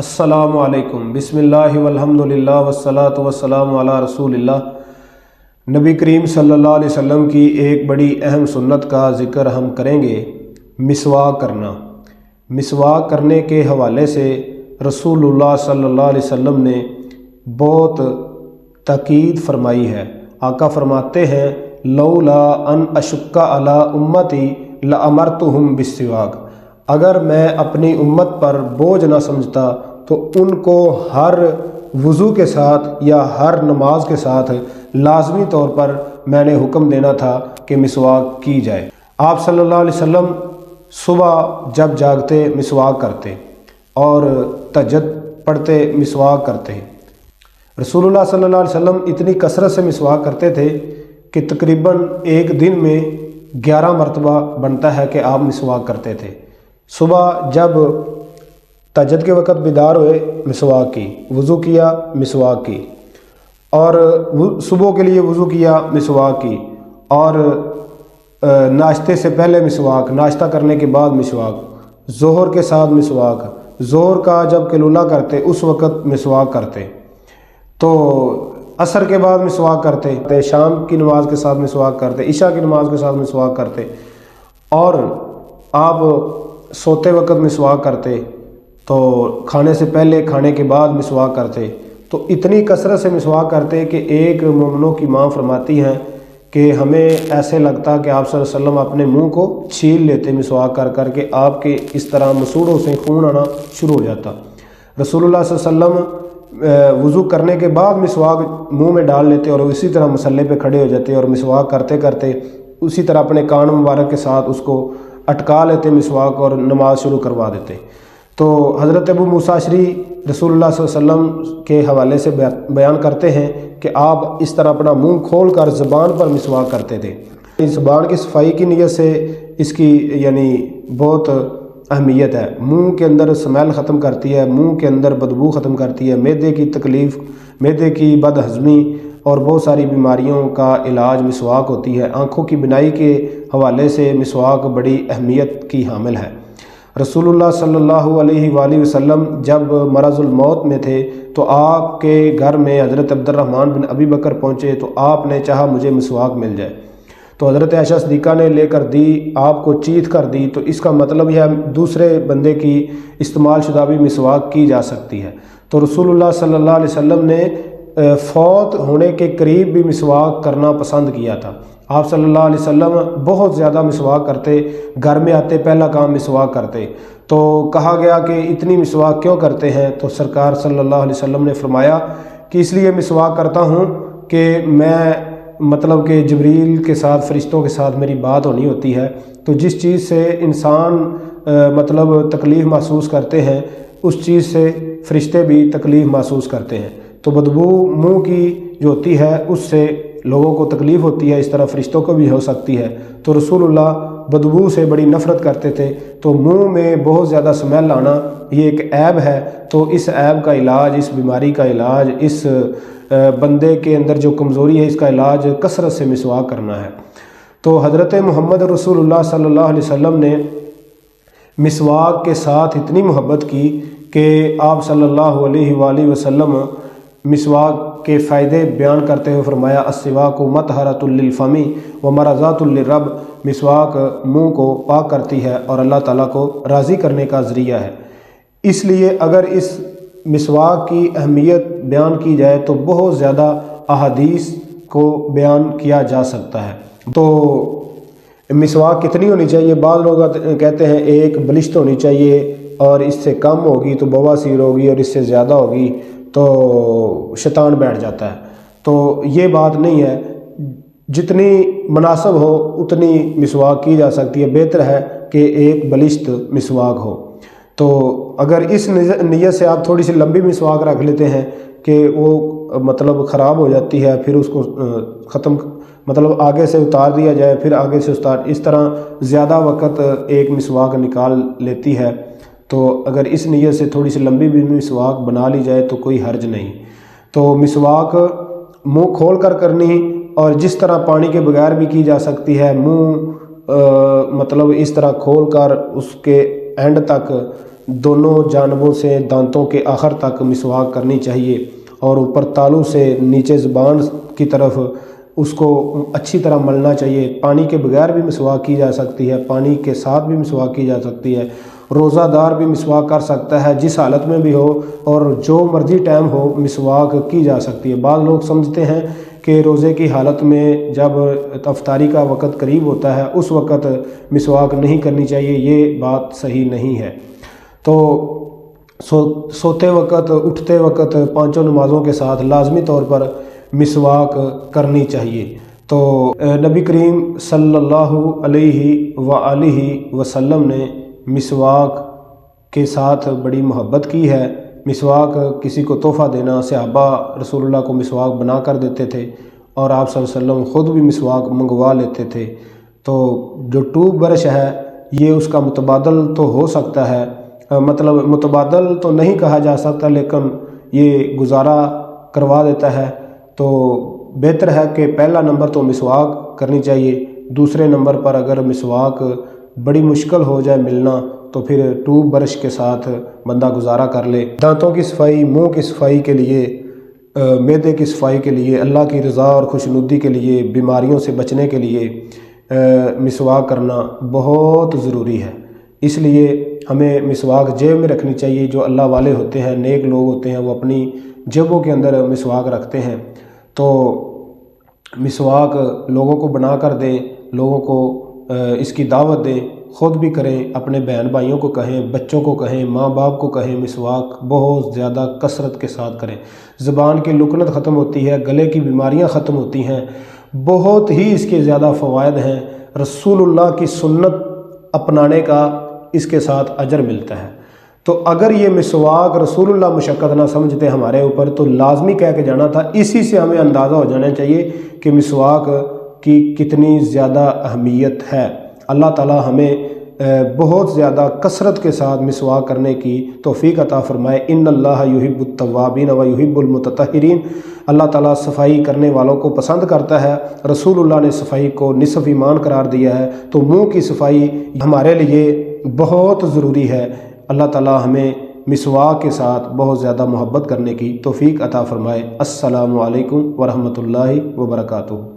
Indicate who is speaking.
Speaker 1: السلام علیکم، بسم اللہ والحمدللہ والصلاة والسلام علی رسول اللہ۔ نبی کریم صلی اللہ علیہ وسلم کی ایک بڑی اہم سنت کا ذکر ہم کریں گے، مسواک کرنا۔ مسواک کرنے کے حوالے سے رسول اللہ صلی اللہ علیہ وسلم نے بہت تاکید فرمائی ہے۔ آقا فرماتے ہیں لولا ان اشق علی امتی لامرتہم بالسواک، اگر میں اپنی امت پر بوجھ نہ سمجھتا تو ان کو ہر وضو کے ساتھ یا ہر نماز کے ساتھ لازمی طور پر میں نے حکم دینا تھا کہ مسواک کی جائے۔ آپ صلی اللہ علیہ وسلم صبح جب جاگتے مسواک کرتے اور تہجد پڑھتے مسواک کرتے۔ رسول اللہ صلی اللہ علیہ وسلم اتنی کثرت سے مسواک کرتے تھے کہ تقریباً ایک دن میں 11 مرتبہ بنتا ہے کہ آپ مسواک کرتے تھے۔ صبح جب تہجد کے وقت بیدار ہوئے مسواک کی، وضو کیا مسواک کی، اور صبح کے لیے وضو کیا مسواک کی، اور ناشتے سے پہلے مسواک، ناشتہ کرنے کے بعد مسواک، ظہر کے ساتھ مسواک، ظہر کا جب قیلولہ کرتے اس وقت مسواک کرتے، تو عصر کے بعد مسواک کرتے، شام کی نماز کے ساتھ مسواک کرتے، عشاء کی نماز کے ساتھ مسواک کرتے، اور آپ سوتے وقت مسواک کرتے، تو کھانے سے پہلے کھانے کے بعد مسواک کرتے۔ تو اتنی کثرت سے مسواک کرتے کہ ایک مومنوں کی ماں فرماتی ہیں کہ ہمیں ایسے لگتا کہ آپ صلی اللہ علیہ وسلم اپنے منہ کو چھیل لیتے مسواک کر کر کے، آپ کے اس طرح مسوڑوں سے خون آنا شروع ہو جاتا۔ رسول اللہ صلی اللہ علیہ وسلم وضو کرنے کے بعد مسواک منہ میں ڈال لیتے اور اسی طرح مصلے پہ کھڑے ہو جاتے اور مسواک کرتے کرتے اسی طرح اپنے کان مبارک کے ساتھ اس کو اٹکا لیتے مسواک اور نماز شروع کروا دیتے۔ تو حضرت ابو موسیٰ اشعری رسول اللہ صلی اللہ علیہ وسلم کے حوالے سے بیان کرتے ہیں کہ آپ اس طرح اپنا منہ کھول کر زبان پر مسواک کرتے تھے۔ زبان کی صفائی کی نیت سے اس کی بہت اہمیت ہے۔ منہ کے اندر سمیل ختم کرتی ہے، منہ کے اندر بدبو ختم کرتی ہے، معدے کی تکلیف، معدے کی بد ہضمی اور بہت ساری بیماریوں کا علاج مسواک ہوتی ہے۔ آنکھوں کی بینائی کے حوالے سے مسواک بڑی اہمیت کی حامل ہے۔ رسول اللہ صلی اللہ علیہ وآلہ وسلم جب مرض الموت میں تھے تو آپ کے گھر میں حضرت عبد الرحمن بن ابی بکر پہنچے تو آپ نے چاہا مجھے مسواک مل جائے، تو حضرت عائشہ صدیقہ نے لے کر دی، آپ کو چیت کر دی، تو اس کا مطلب یہ ہے دوسرے بندے کی استعمال شدہ بھی مسواک کی جا سکتی ہے۔ تو رسول اللہ صلی اللہ علیہ وسلم نے فوت ہونے کے قریب بھی مسواک کرنا پسند کیا تھا۔ آپ صلی اللہ علیہ وسلم بہت زیادہ مسواک کرتے، گھر میں آتے پہلا کام مسواک کرتے۔ تو کہا گیا کہ اتنی مسواک کیوں کرتے ہیں؟ تو سرکار صلی اللہ علیہ وسلم نے فرمایا کہ اس لیے مسواک کرتا ہوں کہ میں کہ جبریل کے ساتھ، فرشتوں کے ساتھ میری بات ہونی ہوتی ہے، تو جس چیز سے انسان تکلیف محسوس کرتے ہیں اس چیز سے فرشتے بھی تکلیف محسوس کرتے ہیں۔ تو بدبو منہ کی جو ہوتی ہے اس سے لوگوں کو تکلیف ہوتی ہے، اس طرح فرشتوں کو بھی ہو سکتی ہے۔ تو رسول اللہ بدبو سے بڑی نفرت کرتے تھے، تو منہ میں بہت زیادہ سمیل آنا یہ ایک عیب ہے۔ تو اس عیب کا علاج، اس بیماری کا علاج، اس بندے کے اندر جو کمزوری ہے اس کا علاج کثرت سے مسواک کرنا ہے۔ تو حضرت محمد رسول اللہ صلی اللہ علیہ وسلم نے مسواک کے ساتھ اتنی محبت کی کہ آپ صلی اللہ علیہ وآلہ وسلم مسواک کے فائدے بیان کرتے ہوئے فرمایا السواک مطہرۃ للفم ومرضات للرب، مسواک منہ کو پاک کرتی ہے اور اللہ تعالیٰ کو راضی کرنے کا ذریعہ ہے۔ اس لیے اگر اس مسواک کی اہمیت بیان کی جائے تو بہت زیادہ احادیث کو بیان کیا جا سکتا ہے۔ تو مسواک کتنی ہونی چاہیے؟ بعض لوگ کہتے ہیں ایک بلشت ہونی چاہیے، اور اس سے کم ہوگی تو بواسیر ہوگی، اور اس سے زیادہ ہوگی تو شیطان بیٹھ جاتا ہے۔ تو یہ بات نہیں ہے، جتنی مناسب ہو اتنی مسواک کی جا سکتی ہے۔ بہتر ہے کہ ایک بلشت مسواک ہو۔ تو اگر اس نیت سے آپ تھوڑی سی لمبی مسواک رکھ لیتے ہیں کہ وہ خراب ہو جاتی ہے، پھر اس کو ختم آگے سے اتار دیا جائے، پھر آگے سے اس طرح زیادہ وقت ایک مسواک نکال لیتی ہے، تو اگر اس نیت سے تھوڑی سی لمبی بھی مسواک بنا لی جائے تو کوئی حرج نہیں۔ تو مسواک منہ کھول کر کرنی، اور جس طرح پانی کے بغیر بھی کی جا سکتی ہے، منہ اس طرح کھول کر اس کے اینڈ تک دونوں جانبوں سے دانتوں کے آخر تک مسواک کرنی چاہیے، اور اوپر تالو سے نیچے زبان کی طرف اس کو اچھی طرح ملنا چاہیے۔ پانی کے بغیر بھی مسواک کی جا سکتی ہے، پانی کے ساتھ بھی مسواک کی جا سکتی ہے، روزہ دار بھی مسواک کر سکتا ہے، جس حالت میں بھی ہو اور جو مرضی ٹائم ہو مسواک کی جا سکتی ہے۔ بعض لوگ سمجھتے ہیں کہ روزے کی حالت میں جب افطاری کا وقت قریب ہوتا ہے اس وقت مسواک نہیں کرنی چاہیے، یہ بات صحیح نہیں ہے۔ تو سوتے وقت، اٹھتے وقت، پانچوں نمازوں کے ساتھ لازمی طور پر مسواک کرنی چاہیے۔ تو نبی کریم صلی اللہ علیہ وآلہ وسلم نے مسواک کے ساتھ بڑی محبت کی ہے۔ مسواک کسی کو تحفہ دینا، صحابہ رسول اللہ کو مسواک بنا کر دیتے تھے، اور آپ صلی اللہ علیہ وسلم خود بھی مسواک منگوا لیتے تھے۔ تو جو ٹوب برش ہے یہ اس کا متبادل تو ہو سکتا ہے، مطلب متبادل تو نہیں کہا جا سکتا، لیکن یہ گزارا کروا دیتا ہے۔ تو بہتر ہے کہ پہلا نمبر تو مسواک کرنی چاہیے، دوسرے نمبر پر اگر مسواک بڑی مشکل ہو جائے ملنا تو پھر ٹوب برش کے ساتھ بندہ گزارا کر لے۔ دانتوں کی صفائی، منہ کی صفائی کے لیے، معدے کی صفائی کے لیے، اللہ کی رضا اور خوشنودی کے لیے، بیماریوں سے بچنے کے لیے مسواک کرنا بہت ضروری ہے۔ اس لیے ہمیں مسواک جیب میں رکھنی چاہیے۔ جو اللہ والے ہوتے ہیں، نیک لوگ ہوتے ہیں، وہ اپنی جیبوں کے اندر مسواک رکھتے ہیں۔ تو مسواک لوگوں کو بنا کر دیں، لوگوں کو اس کی دعوت دیں، خود بھی کریں، اپنے بہن بھائیوں کو کہیں، بچوں کو کہیں، ماں باپ کو کہیں، مسواک بہت زیادہ کثرت کے ساتھ کریں۔ زبان کی لکنت ختم ہوتی ہے، گلے کی بیماریاں ختم ہوتی ہیں، بہت ہی اس کے زیادہ فوائد ہیں۔ رسول اللہ کی سنت اپنانے کا اس کے ساتھ اجر ملتا ہے۔ تو اگر یہ مسواک رسول اللہ مشقت نہ سمجھتے ہمارے اوپر تو لازمی کہہ کے جانا تھا۔ اسی سے ہمیں اندازہ ہو جانا چاہیے کہ مسواک کی کتنی زیادہ اہمیت ہے۔ اللہ تعالی ہمیں بہت زیادہ کثرت کے ساتھ مسواک کرنے کی توفیق عطا فرمائے۔ ان اللہ یحب التوابین و یحب المتطہرین۔ اللہ تعالیٰ صفائی کرنے والوں کو پسند کرتا ہے۔ رسول اللہ نے صفائی کو نصف ایمان قرار دیا ہے، تو منہ کی صفائی ہمارے لیے بہت ضروری ہے۔ اللہ تعالیٰ ہمیں مسواک کے ساتھ بہت زیادہ محبت کرنے کی توفیق عطا فرمائے۔ السلام علیکم ورحمۃ اللہ وبرکاتہ۔